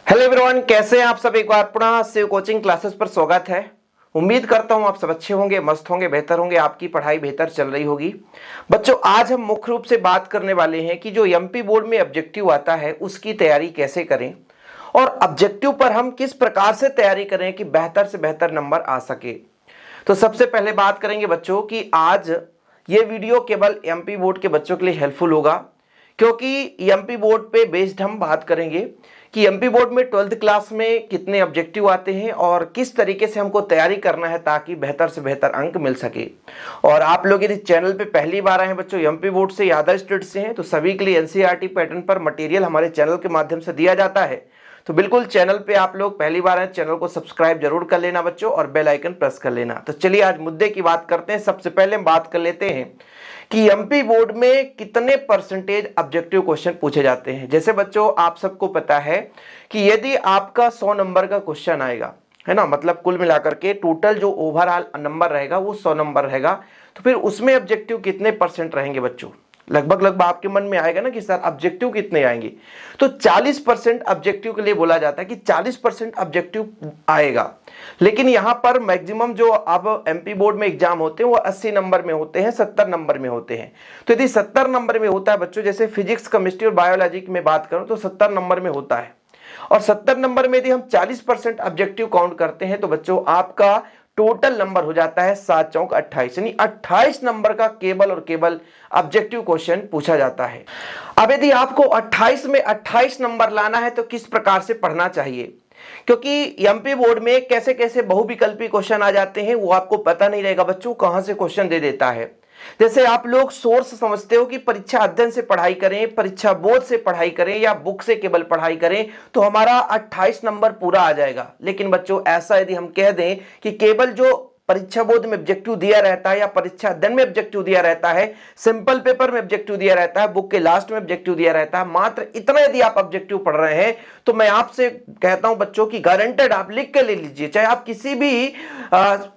Hello everyone, कैसे हैं आप सब। एक बार पुनः शिव कोचिंग क्लासेस पर स्वागत है। उम्मीद करता हूं आप सब अच्छे होंगे, मस्त होंगे, बेहतर होंगे, आपकी पढ़ाई बेहतर चल रही होगी। बच्चों, आज हम मुख्य रूप से बात करने वाले हैं कि जो एमपी बोर्ड में ऑब्जेक्टिव आता है उसकी तैयारी कैसे करें और ऑब्जेक्टिव पर हम किस प्रकार से तैयारी करें कि बेहतर से बेहतर नंबर आ सके। तो सबसे पहले बात करेंगे बच्चों कि आज ये वीडियो केवल एमपी बोर्ड के बच्चों के लिए हेल्पफुल होगा, क्योंकि एमपी बोर्ड पे बेस्ड हम बात करेंगे कि एमपी बोर्ड में 12th क्लास में कितने ऑब्जेक्टिव आते हैं और किस तरीके से हमको तैयारी करना है ताकि बेहतर से बेहतर अंक मिल सके। और आप लोग यदि चैनल पे पहली बार आए हैं बच्चों, एमपी बोर्ड से या अदर स्टेट से हैं, तो सभी के लिए एनसीईआरटी पैटर्न पर मटेरियल हमारे चैनल के माध्यम से दिया जाता है। तो बिल्कुल चैनल पे आप लोग पहली बार आए, चैनल को सब्सक्राइब जरूर कर लेना बच्चों और बेल आइकन प्रेस कर लेना। तो चलिए आज मुद्दे की बात करते हैं। सबसे पहले हम बात कर लेते हैं कि एमपी बोर्ड में कितने परसेंटेज ऑब्जेक्टिव क्वेश्चन पूछे जाते हैं। जैसे बच्चों आप सबको पता है कि यदि आपका 100 नंबर का क्वेश्चन आएगा, है ना, मतलब कुल मिलाकर के टोटल जो ओवरऑल नंबर रहेगा वो 100 नंबर रहेगा, तो फिर उसमें ऑब्जेक्टिव कितने परसेंट रहेंगे बच्चों। लगभग आपके मन में आएगा ना कि सर ऑब्जेक्टिव कितने आएंगे। तो 40% ऑब्जेक्टिव के लिए बोला जाता है कि 40% ऑब्जेक्टिव आएगा। लेकिन यहां पर मैक्सिमम जो अब एमपी बोर्ड में एग्जाम होते हैं वो 80 नंबर में होते हैं, 70 नंबर में होते हैं। तो यदि 70 नंबर में होता है बच्चों, जैसे फिजिक्स, केमिस्ट्री और बायोलॉजी में बात करूं तो 70 नंबर में होता है। और 70 नंबर में यदि हम 40% ऑब्जेक्टिव काउंट करते हैं तो बच्चों आपका टोटल नंबर हो जाता है 7 चौक 28, यानी 28 नंबर का केवल और केवल ऑब्जेक्टिव क्वेश्चन पूछा जाता है। अब यदि आपको 28 में 28 नंबर लाना है तो किस प्रकार से पढ़ना चाहिए, क्योंकि एमपी बोर्ड में कैसे कैसे बहुविकल्पी क्वेश्चन आ जाते हैं वो आपको पता नहीं रहेगा बच्चों, कहां से क्वेश्चन दे देता है। जैसे आप लोग सोर्स समझते हो कि परीक्षा अध्ययन से पढ़ाई करें, परीक्षा बोर्ड से पढ़ाई करें या बुक से केवल पढ़ाई करें तो हमारा 28 नंबर पूरा आ जाएगा। लेकिन बच्चों ऐसा यदि हम कह दें कि केवल जो परीक्षा बोर्ड में ऑब्जेक्टिव दिया रहता है या परीक्षा अध्ययन में ऑब्जेक्टिव दिया रहता है, सिंपल पेपर में ऑब्जेक्टिव दिया रहता है, बुक के लास्ट में ऑब्जेक्टिव दिया रहता है, मात्र इतना यदि आप ऑब्जेक्टिव पढ़ रहे हैं तो मैं आपसे कहता हूं बच्चों की गारंटेड आप लिख के ले लीजिए। चाहे आप किसी भी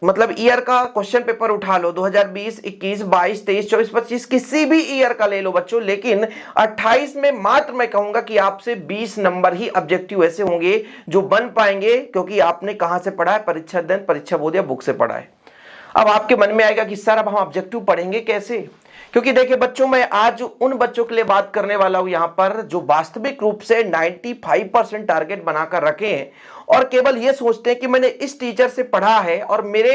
मतलब ईयर का क्वेश्चन पेपर उठा लो, 2020, 21, 22, 23, 24, 25 किसी भी ईयर का ले लो बच्चों, लेकिन 28 में मात्र मैं कहूंगा कि आपसे 20 नंबर ही ऑब्जेक्टिव ऐसे होंगे जो बन पाएंगे, क्योंकि आपने कहां से पढ़ा है, परीक्षा अध्ययन, परीक्षा बोर्ड या बुक से पढ़ा है। अब आपके मन में आएगा कि सर अब हम ऑब्जेक्टिव पढ़ेंगे कैसे, क्योंकि देखिए बच्चों मैं आज उन बच्चों के लिए बात करने वाला हूं यहां पर जो वास्तविक रूप से 95% टारगेट बनाकर रखे हैं और केवल ये सोचते हैं कि मैंने इस टीचर से पढ़ा है और मेरे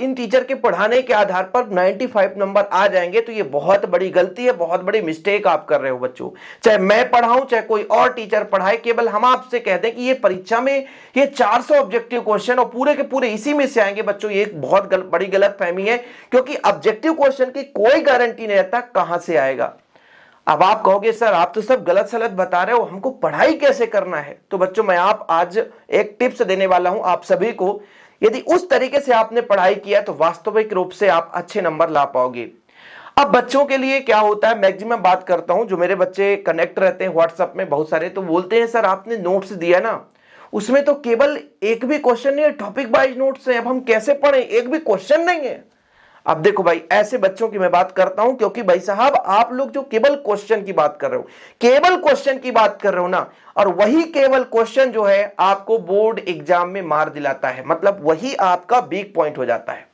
इन टीचर के पढ़ाने के आधार पर 95 नंबर आ जाएंगे। तो ये बहुत बड़ी गलती है, बहुत बड़ी मिस्टेक आप कर रहे हो बच्चों। चाहे मैं पढ़ाऊं चाहे कोई और टीचर पढ़ाए, केवल हम आपसे कहते हैं कि ये परीक्षा में ये 400 ऑब्जेक्टिव क्वेश्चन और पूरे के पूरे इसी में से आएंगे बच्चों, ये एक बहुत बड़ी गलतफहमी है, क्योंकि ऑब्जेक्टिव क्वेश्चन की कोई गारंटी नहीं रहता कहां से आएगा। अब आप कहोगे सर आप तो सब गलत सलत बता रहे हो, हमको पढ़ाई कैसे करना है। तो बच्चों मैं आप आज एक टिप्स देने वाला हूं आप सभी को। यदि उस तरीके से आपने पढ़ाई किया तो वास्तविक रूप से आप अच्छे नंबर ला पाओगे। अब बच्चों के लिए क्या होता है, मैक्सिमम बात करता हूं, जो मेरे बच्चे कनेक्ट रहते हैं व्हाट्सएप में बहुत सारे, तो बोलते हैं सर आपने नोट्स दिया ना, उसमें तो केवल एक भी क्वेश्चन नहीं है, टॉपिक वाइज नोट्स है, अब हम कैसे पढ़ें, एक भी क्वेश्चन नहीं है। अब देखो भाई, ऐसे बच्चों की मैं बात करता हूं, क्योंकि भाई साहब आप लोग जो केवल क्वेश्चन की बात कर रहे हो, केवल क्वेश्चन की बात कर रहे हो ना, और वही केवल क्वेश्चन जो है आपको बोर्ड एग्जाम में मार दिलाता है, मतलब वही आपका वीक पॉइंट हो जाता है।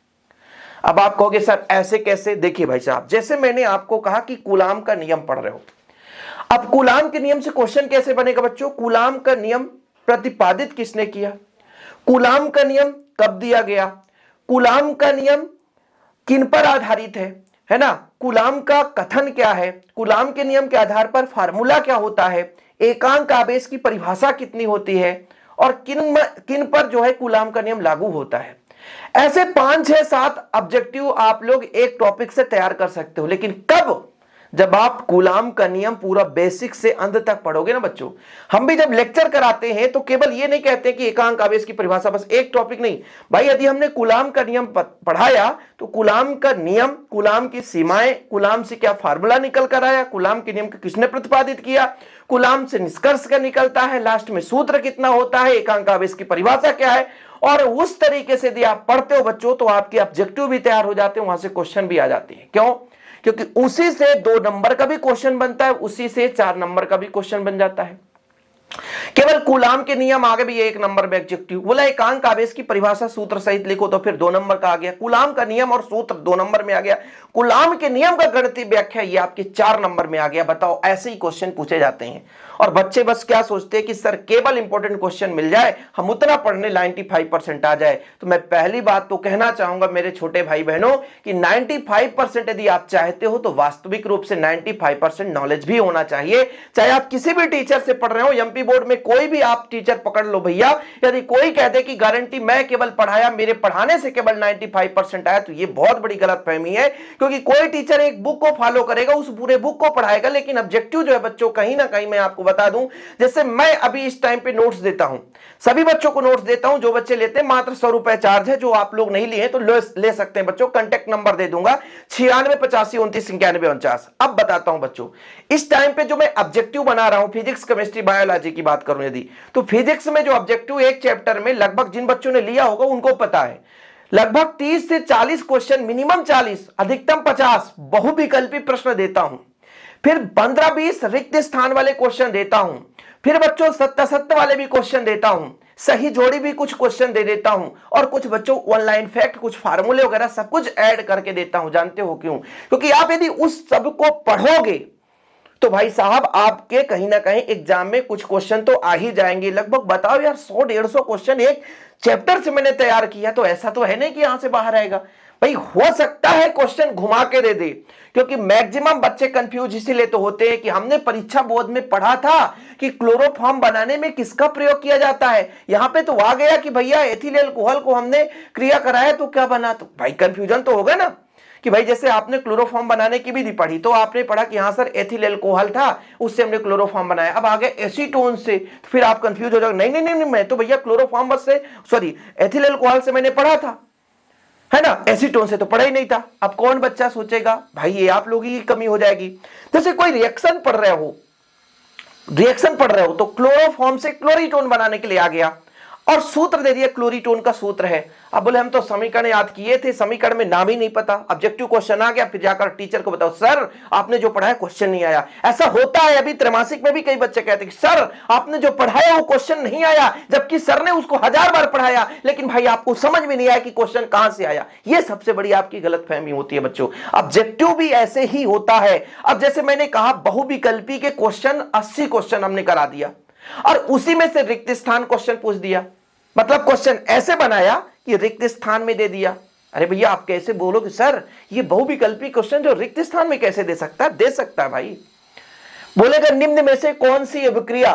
अब आप कहोगे सर ऐसे कैसे। देखिए भाई साहब, जैसे मैंने आपको कहा कि कूलाम का नियम पढ़ रहे हो, अब कूलाम के नियम से क्वेश्चन कैसे बनेगा बच्चों। कूलाम का नियम प्रतिपादित किसने किया, कूलाम का नियम कब दिया गया, कूलाम का नियम किन पर आधारित है ना, कूलाम का कथन क्या है, कूलाम के नियम के आधार पर फार्मूला क्या होता है, एकांक आवेश की परिभाषा कितनी होती है और किन पर जो है कूलाम का नियम लागू होता है। ऐसे 5, 6, 7 ऑब्जेक्टिव आप लोग एक टॉपिक से तैयार कर सकते हो, लेकिन कब, जब आप कूलाम का नियम पूरा बेसिक से अंत तक पढ़ोगे ना बच्चों। हम भी जब लेक्चर कराते हैं तो केवल ये नहीं कहते कि एकांक आवेश की परिभाषा बस एक टॉपिक नहीं भाई, यदि हमने कूलाम का नियम पढ़ाया तो कूलाम का नियम, कूलाम की सीमाएं, कूलाम से क्या फार्मूला निकल कर आया, कूलाम के नियम को किसने प्रतिपादित किया, कूलाम से निष्कर्ष क्या निकलता है, लास्ट में सूत्र कितना होता है, एकांक आवेश की परिभाषा क्या है, और उस तरीके से यदि आप पढ़ते हो बच्चों तो आपके ऑब्जेक्टिव भी तैयार हो जाते हैं, वहां से क्वेश्चन भी आ जाते हैं। क्यों, क्योंकि उसी से 2 नंबर का भी क्वेश्चन बनता है, उसी से 4 नंबर का भी क्वेश्चन बन जाता है। केवल कूलाम के नियम आ गए भी 1 नंबर में एडजेक्टिव। बोला एकांक आवेश की परिभाषा सूत्र सहित लिखो, तो फिर 2 नंबर का आ गया। कूलाम का नियम और सूत्र 2 नंबर में आ गया। कूलाम के नियम का गणितीय व्याख्या ये आपके 4 नंबर में आ गया। बताओ, ऐसे ही क्वेश्चन पूछे जाते हैं और बच्चे बस क्या सोचते हैं कि सर केवल इंपॉर्टेंट क्वेश्चन मिल जाए, हम उतना पढ़ने 95% आ जाए। तो मैं पहली बात तो कहना चाहूंगा मेरे छोटे भाई बहनों कि 95% यदि आप चाहते हो तो वास्तविक रूप से 95% नॉलेज भी होना चाहिए। चाहे आप किसी भी टीचर से पढ़ रहे हो, एमपी बोर्ड में कोई भी आप टीचर पकड़ लो भैया, यदि कोई कह दे कि गारंटी मैं केवल पढ़ाया, मेरे पढ़ाने से केवल 95% आया, तो ये बहुत बड़ी गलतफहमी है। क्योंकि कोई टीचर एक बुक को फॉलो करेगा, उस पूरे बुक को पढ़ाएगा, लेकिन ऑब्जेक्टिव जो है बच्चों कहीं ना कहीं मैं आपको बता दूं, जैसे मैं अभी इस टाइम पे नोट्स देता हूं, सभी बच्चों को नोट्स देता हूं। जो बच्चे लेते हैं मात्र 100 रुपए चार्ज है, जो आप लोग नहीं लिए तो ले सकते हैं बच्चों। कांटेक्ट नंबर दे दूंगा 9685299149। अब बताता हूं बच्चों, इस टाइम पे जो मैं ऑब्जेक्टिव बना रहा हूं, फिजिक्स केमिस्ट्री बायोलॉजी की बात करूं यदि, तो फिजिक्स में जो ऑब्जेक्टिव एक चैप्टर में लगभग जिन बच्चों ने लिया होगा उनको पता है, लगभग 30 से 40 क्वेश्चन, मिनिमम 40 अधिकतम 50 बहुविकल्पी प्रश्न देता हूं। फिर 15-20 रिक्त स्थान वाले क्वेश्चन देता हूं। फिर बच्चों 70 वाले भी क्वेश्चन देता हूं। सही जोड़ी भी कुछ क्वेश्चन दे देता हूं। और कुछ बच्चों ऑनलाइन फैक्ट, कुछ फार्मूले वगैरह सब कुछ ऐड करके देता हूं। जानते हो क्यों? क्योंकि आप यदि उस सब को पढ़ोगे तो भाई साहब आपके कहीं ना कहीं एग्जाम में कुछ क्वेश्चन तो आ ही जाएंगे। लगभग बताओ यार 100-150 क्वेश्चन एक चैप्टर से मैंने तैयार किया, तो ऐसा तो है नहीं कि यहां से बाहर आएगा भाई। हो सकता है क्वेश्चन घुमा के दे दे, क्योंकि मैक्सिमम बच्चे कंफ्यूज इसीलिए तो होते हैं कि हमने परीक्षा बोर्ड में पढ़ा था कि क्लोरोफॉर्म बनाने में किसका प्रयोग किया जाता है। यहां पे तो आ गया कि भैया एथिल अल्कोहल को हमने क्रिया कराया तो क्या बना। तो भाई कंफ्यूजन तो होगा ना कि भाई जैसे आपने क्लोरोफॉर्म बनाने की विधि पढ़ी, तो आपने पढ़ा कि हाँ सर एथिल अल्कोहल था, उससे हमने क्लोरोफॉर्म बनाया। अब आ गए एसीटोन से, तो फिर आप कंफ्यूज हो जाओगे, नहीं नहीं नहीं, मैं तो भैया क्लोरोफॉर्म बस से, सॉरी एथिल अल्कोहल से मैंने पढ़ा था, है ना, एसीटोन से तो पढ़ा ही नहीं था। अब कौन बच्चा सोचेगा भाई ये आप लोगों की कमी हो जाएगी। जैसे कोई रिएक्शन पढ़ रहे हो तो क्लोरोफॉर्म से क्लोरीटोन बनाने के लिए आ गया और सूत्र दे दिया, क्लोरीटोन का सूत्र है। अब बोले हम तो समीकरण याद किए थे, समीकरण में नाम ही नहीं पता। ऑब्जेक्टिव क्वेश्चन आ गया, फिर जाकर टीचर को बताओ सर आपने जो पढ़ाया क्वेश्चन नहीं आया। ऐसा होता है, अभी त्रैमासिक में भी कई बच्चे कहते हैं सर आपने जो पढ़ाया वो क्वेश्चन नहीं आया, जबकि सर ने उसको 1000 बार पढ़ाया, लेकिन भाई आपको समझ में नहीं आया कि क्वेश्चन कहां से आया। यह सबसे बड़ी आपकी गलतफहमी होती है बच्चों। ऑब्जेक्टिव भी ऐसे ही होता है। अब जैसे मैंने कहा बहुविकल्पी के क्वेश्चन 80 क्वेश्चन हमने करा दिया और उसी में से रिक्त स्थान क्वेश्चन पूछ दिया। मतलब क्वेश्चन ऐसे बनाया कि रिक्त स्थान में दे दिया। अरे भैया आप कैसे बोलोगे सर ये बहुविकल्पी क्वेश्चन जो रिक्त स्थान में कैसे दे सकता है? दे सकता है भाई। बोलेगा निम्न में से कौन सी अभिक्रिया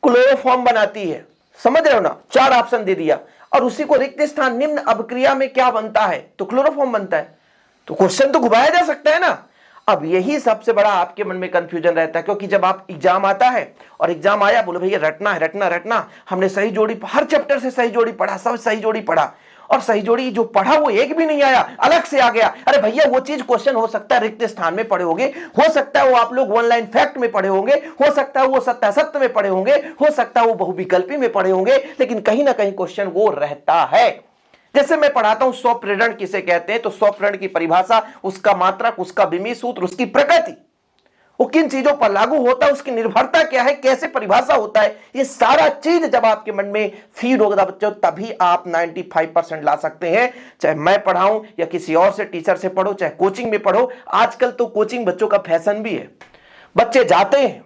क्लोरोफॉर्म बनाती है? समझ रहे हो ना, 4 ऑप्शन दे दिया और उसी को रिक्त स्थान निम्न अभिक्रिया में क्या बनता है, तो क्लोरोफॉर्म बनता है। तो क्वेश्चन तो घुमाया जा सकता है ना। अब यही सबसे बड़ा आपके मन में कंफ्यूजन रहता है, क्योंकि जब आप एग्जाम आता है और एग्जाम आया, बोले भैया रटना है रटना रटना, हमने सही जोड़ी हर चैप्टर से सही जोड़ी पढ़ा, सब सही जोड़ी पढ़ा, और सही जोड़ी जो पढ़ा वो एक भी नहीं आया, अलग से आ गया। अरे भैया वो चीज क्वेश्चन हो सकता है रिक्त स्थान में पढ़े होंगे, हो सकता है वो आप लोग ऑनलाइन फैक्ट में पढ़े होंगे, हो सकता है वो सत्यासत्य में पढ़े होंगे, हो सकता है वो बहुविकल्पी में पढ़े होंगे, लेकिन कहीं ना कहीं क्वेश्चन वो रहता है। जैसे मैं पढ़ाता हूं स्वप्रेरण किसे कहते हैं, तो स्वप्रेरण की परिभाषा, उसका मात्रक, उसका विमी सूत्र, उसकी प्रकृति, वो किन चीजों पर लागू होता है, उसकी निर्भरता क्या है, कैसे परिभाषा होता है, ये सारा चीज जब आपके मन में फीड होगा बच्चों, तभी आप 95% ला सकते हैं। चाहे मैं पढ़ाऊं या किसी और से टीचर से पढ़ो, चाहे कोचिंग में पढ़ो। आजकल तो कोचिंग बच्चों का फैशन भी है। बच्चे जाते हैं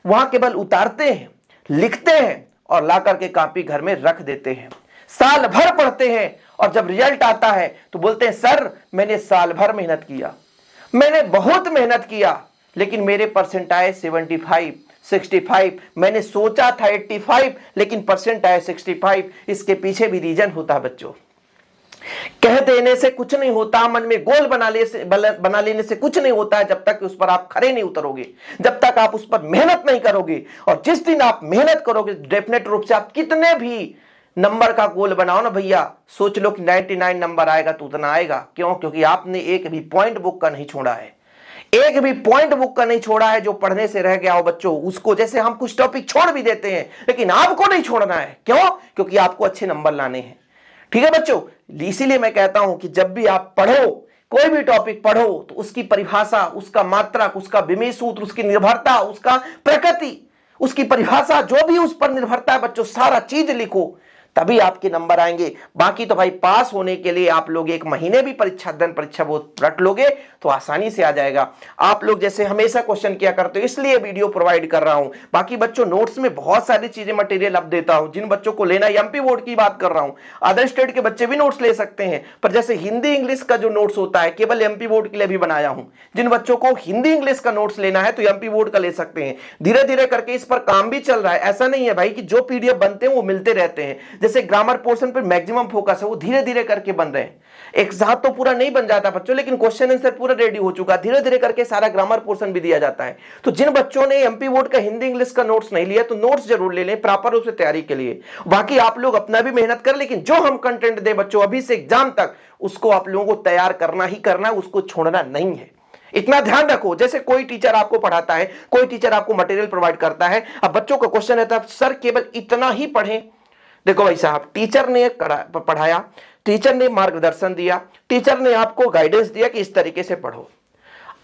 वहां केवल उतारते हैं, लिखते हैं और ला करके कॉपी घर में रख देते हैं। साल भर पढ़ते हैं और जब रिजल्ट आता है तो बोलते हैं सर मैंने साल भर मेहनत किया, मैंने बहुत मेहनत किया, लेकिन मेरे परसेंट आए 75, 65, मैंने सोचा था 85 लेकिन परसेंट आए 65। इसके पीछे भी रीजन होता है बच्चों। कह देने से कुछ नहीं होता, मन में गोल बना लेने से कुछ नहीं होता है, जब तक उस पर आप खड़े नहीं उतरोगे, जब तक आप उस पर मेहनत नहीं करोगे। और जिस दिन आप मेहनत करोगे डेफिनेट रूप से आप कितने भी नंबर का गोल बनाओ ना भैया, सोच लो कि 99 नंबर आएगा तो उतना आएगा। क्यों? क्योंकि आपने एक भी पॉइंट बुक का नहीं छोड़ा है, एक भी पॉइंट बुक का नहीं छोड़ा है जो पढ़ने से रह गया हो बच्चों उसको। जैसे हम कुछ टॉपिक छोड़ भी देते हैं, लेकिन आपको नहीं छोड़ना है। क्यों? क्योंकि आपको अच्छे नंबर लाने हैं। ठीक है बच्चों, इसीलिए मैं कहता हूं कि जब भी आप पढ़ो, कोई भी टॉपिक पढ़ो, तो उसकी परिभाषा, उसका मात्रक, उसका विमी सूत्र, उसकी निर्भरता, उसका प्रकृति, उसकी परिभाषा जो भी उस पर निर्भरता है बच्चों, सारा चीज लिखो, तभी आपके नंबर आएंगे। बाकी तो भाई पास होने के लिए आप लोग 1 महीने भी परीक्षा अध्ययन परीक्षा वो रट लोगे तो आसानी से आ जाएगा। आप लोग जैसे हमेशा क्वेश्चन किया करते हो इसलिए वीडियो प्रोवाइड कर रहा हूं। बाकी बच्चों नोट्स में बहुत सारी चीजें मटेरियल अब देता हूं, जिन बच्चों को लेना, एमपी बोर्ड की बात कर रहा हूं, अदर स्टेट के बच्चे भी नोट्स ले सकते हैं, पर जैसे हिंदी इंग्लिश का जो नोट्स होता है केवल एमपी बोर्ड के लिए भी बनाया हूं। जिन बच्चों को हिंदी इंग्लिश का नोट्स लेना है तो एमपी बोर्ड का ले सकते हैं। धीरे धीरे करके इस पर काम भी चल रहा है, ऐसा नहीं है भाई कि जो पीडीएफ बनते हैं वो मिलते रहते हैं। जैसे ग्रामर पोर्शन पर मैक्सिमम फोकस है, वो धीरे धीरे करके बन रहे हैं। एक साथ तो पूरा नहीं बन जाता बच्चों, लेकिन क्वेश्चन आंसर पूरा रेडी हो चुका, धीरे धीरे करके सारा ग्रामर पोर्शन भी दिया जाता है। तो जिन बच्चों ने एमपी बोर्ड का हिंदी इंग्लिश का नोट्स नहीं लिया तो नोट्स जरूर ले लें प्रॉपर रूप से तैयारी के लिए। बाकी आप लोग अपना भी मेहनत कर, लेकिन जो हम कंटेंट दे बच्चों अभी से एग्जाम तक, उसको आप लोगों को तैयार करना ही करना है, उसको छोड़ना नहीं है। इतना ध्यान रखो, जैसे कोई टीचर आपको पढ़ाता है, कोई टीचर आपको मटेरियल प्रोवाइड करता है, अब बच्चों का क्वेश्चन रहता है सर केवल इतना ही पढ़ें। देखो भाई साहब, टीचर ने पढ़ाया, टीचर ने मार्गदर्शन दिया, टीचर ने आपको गाइडेंस दिया कि इस तरीके से पढ़ो,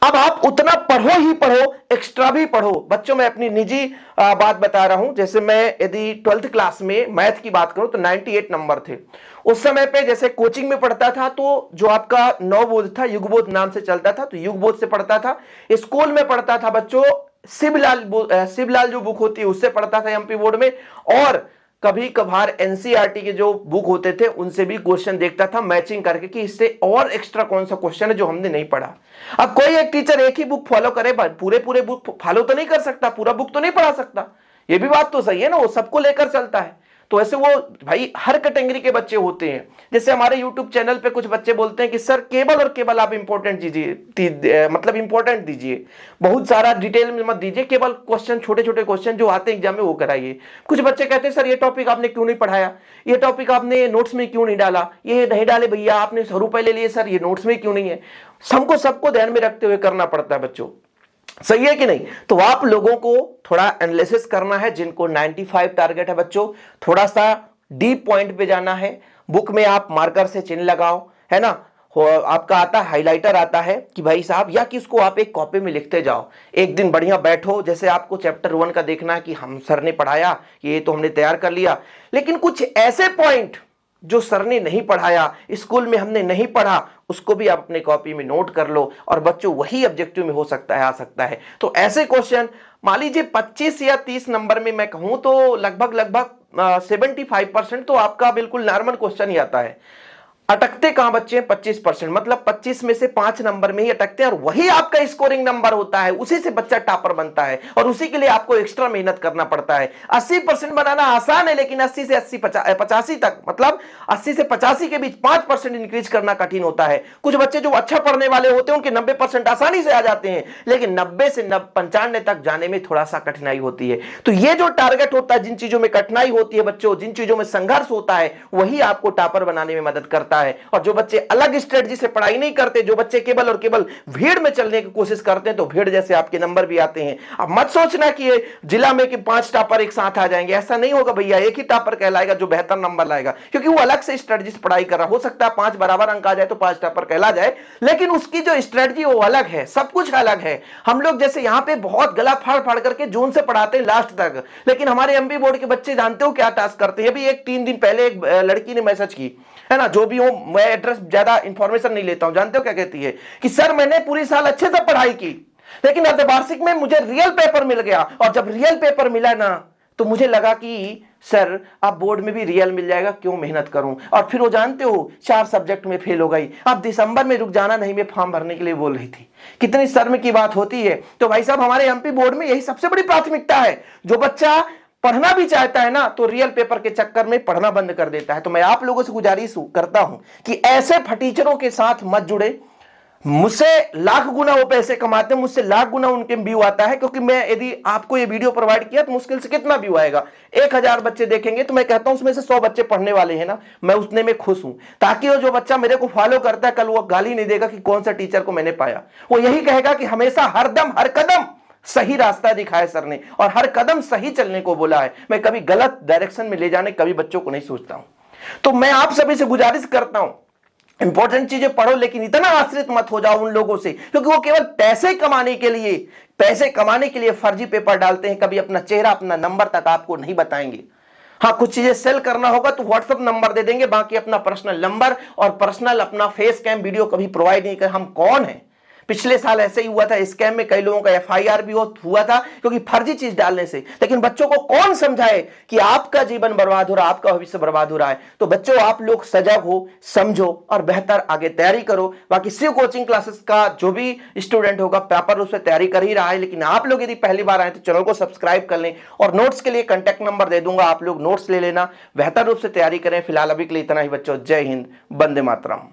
अब आप उतना पढ़ो ही पढ़ो, एक्स्ट्रा भी पढ़ो। बच्चों मैं अपनी निजी बात बता रहा हूं, जैसे मैं यदि 12th क्लास में मैथ की बात करूं तो 98 नंबर थे उस समय पे। जैसे कोचिंग में पढ़ता था तो जो आपका नवबोध था, युगबोध नाम से चलता था, तो युगबोध से पढ़ता था। स्कूल में पढ़ता था बच्चों शिवलाल जो बुक होती है उससे पढ़ता था एमपी बोर्ड में, और कभी कभार एनसीईआरटी के जो बुक होते थे उनसे भी क्वेश्चन देखता था मैचिंग करके कि इससे और एक्स्ट्रा कौन सा क्वेश्चन है जो हमने नहीं पढ़ा। अब कोई एक टीचर एक ही बुक फॉलो करे, पूरे बुक फॉलो तो नहीं कर सकता, पूरा बुक तो नहीं पढ़ा सकता, ये भी बात तो सही है ना, वो सबको लेकर चलता है। तो ऐसे वो भाई हर कैटेगरी के बच्चे होते हैं। जैसे हमारे यूट्यूब चैनल पे कुछ बच्चे बोलते हैं कि सर केवल और केवल आप इंपॉर्टेंट दीजिए, मतलब इंपॉर्टेंट दीजिए, बहुत सारा डिटेल में मत दीजिए, केवल क्वेश्चन छोटे छोटे क्वेश्चन जो आते हैं एग्जाम में वो कराइए। कुछ बच्चे कहते हैं सर ये टॉपिक आपने क्यों नहीं पढ़ाया, ये टॉपिक आपने नोट्स में क्यों नहीं डाला, ये नहीं डाले भैया, आपने 100 रुपए ले लिए सर, ये नोट्स में क्यों नहीं है। सबको ध्यान में रखते हुए करना पड़ता है बच्चों, सही है कि नहीं। तो आप लोगों को थोड़ा एनालिसिस करना है, जिनको 95 टारगेट है बच्चों, थोड़ा सा डीप पॉइंट पे जाना है। बुक में आप मार्कर से चिन्ह लगाओ, है ना, आपका आता हाइलाइटर आता है कि भाई साहब, या कि उसको आप एक कॉपी में लिखते जाओ। एक दिन बढ़िया बैठो, जैसे आपको चैप्टर 1 का देखना है कि हम सर ने पढ़ाया, ये तो हमने तैयार कर लिया, लेकिन कुछ ऐसे पॉइंट जो सर ने नहीं पढ़ाया, स्कूल में हमने नहीं पढ़ा, उसको भी आप अपने कॉपी में नोट कर लो, और बच्चों वही ऑब्जेक्टिव में हो सकता है, आ सकता है। तो ऐसे क्वेश्चन मान लीजिए 25 या 30 नंबर में मैं कहूं तो लगभग 75% तो आपका बिल्कुल नॉर्मल क्वेश्चन ही आता है। अटकते कहां बच्चे, 25%, मतलब 25 में से 5 नंबर में ही अटकते हैं, और वही आपका स्कोरिंग नंबर होता है, उसी से बच्चा टॉपर बनता है, और उसी के लिए आपको एक्स्ट्रा मेहनत करना पड़ता है। 80% बनाना आसान है, लेकिन 80 से 85 तक, मतलब 80 से 85 के बीच 5% इंक्रीज करना कठिन होता है। कुछ बच्चे जो अच्छा पढ़ने वाले होते हैं उनके 90% आसानी से आ जाते हैं, लेकिन 90 से 95 तक जाने में थोड़ा सा कठिनाई होती है। तो ये जो टारगेट होता है, जिन चीजों में कठिनाई होती है बच्चों, जिन चीजों में संघर्ष होता है, वही आपको टॉपर बनाने में मदद करता है। और जो बच्चे अलग स्ट्रेटजी से पढ़ाई नहीं करते, जो बच्चे केवल और केवल भीड़ में चलने की कोशिश करते हैं, तो भीड़ जैसे आपके नंबर भी आते हैं। अब मत सोचना कि ये जिला में कि 5 टॉपर एक साथ आ जाएंगे, ऐसा नहीं होगा भैया। एक ही टॉपर कहलाएगा जो बेहतर नंबर लाएगा, क्योंकि वो अलग से स्ट्रेटजी से पढ़ाई कर रहा। हो सकता है 5 बराबर अंक आ जाए तो 5 टॉपर कहला जाए, लेकिन उसकी जो स्ट्रेटजी वो अलग है, सब कुछ अलग है। हम लोग जैसे यहाँ पे बहुत गला फाड़ फाड़ करके जून से पढ़ाते हैं लास्ट तक, लेकिन हमारे एमपी बोर्ड के बच्चे जानते हो क्या टास्क करते हैं। अभी 3 दिन पहले एक लड़की ने मैसेज की, है ना, जो भी हो, मैं एड्रेस ज्यादा इंफॉर्मेशन नहीं लेता हूं, जानते हो क्या कहती है कि सर मैंने पूरी साल अच्छे से पढ़ाई की, लेकिन अर्धवार्षिक में मुझे रियल पेपर मिल गया, और जब रियल पेपर मिला ना तो मुझे लगा कि सर अब बोर्ड में भी रियल मिल जाएगा, क्यों मेहनत करूं। और फिर वो जानते हो 4 सब्जेक्ट में फेल हो गई। अब दिसंबर में रुक जाना नहीं, मैं फॉर्म भरने के लिए बोल रही थी। कितनी शर्म की बात होती है। तो भाई साहब, हमारे एमपी बोर्ड में यही सबसे बड़ी प्राथमिकता है। जो बच्चा पढ़ना भी चाहता है ना, तो रियल पेपर के चक्कर में पढ़ना बंद कर देता है। तो मैं आप लोगों से गुजारिश करता हूं कि ऐसे फटीचरों के साथ मत जुड़े। मुझसे लाख गुना वो पैसे कमाते हैं, मुझसे लाख गुना उनके व्यू आता है, क्योंकि मैं यदि आपको ये वीडियो प्रोवाइड किया तो मुश्किल से कितना व्यू आएगा, 1000 बच्चे देखेंगे, तो मैं कहता हूं उसमें से 100 बच्चे पढ़ने वाले हैं ना, मैं उतने में खुश हूं। ताकि वो जो बच्चा मेरे को फॉलो करता है, कल वो गाली नहीं देगा कि कौन सा टीचर को मैंने पाया, वो यही कहेगा कि हमेशा हरदम हर कदम सही रास्ता दिखाया सर ने, और हर कदम सही चलने को बोला है। मैं कभी गलत डायरेक्शन में ले जाने कभी बच्चों को नहीं सोचता हूं। तो मैं आप सभी से गुजारिश करता हूं, इंपॉर्टेंट चीजें पढ़ो, लेकिन इतना आश्रित मत हो जाओ उन लोगों से, क्योंकि वो केवल पैसे कमाने के लिए फर्जी पेपर डालते हैं। कभी अपना चेहरा, अपना नंबर तक आपको नहीं बताएंगे। हाँ, कुछ चीजें सेल करना होगा तो व्हाट्सएप नंबर दे देंगे, बाकी अपना पर्सनल नंबर और पर्सनल अपना फेस कैम वीडियो कभी प्रोवाइड नहीं कर। हम कौन है? पिछले साल ऐसे ही हुआ था, स्कैम में कई लोगों का एफआईआर भी हुआ था, क्योंकि फर्जी चीज डालने से। लेकिन बच्चों को कौन समझाए कि आपका जीवन बर्बाद हो रहा है, आपका भविष्य बर्बाद हो रहा है। तो बच्चों, आप लोग सजग हो, समझो और बेहतर आगे तैयारी करो। बाकी शिव कोचिंग क्लासेस का जो भी स्टूडेंट होगा प्रॉपर रूप से तैयारी कर ही रहा है। लेकिन आप लोग यदि पहली बार आए तो चैनल को सब्सक्राइब कर लें, और नोट्स के लिए कांटेक्ट नंबर दे दूंगा, आप लोग नोट्स ले लेना, बेहतर रूप से तैयारी करें। फिलहाल अभी के लिए इतना ही बच्चों। जय हिंद, वंदे मातरम।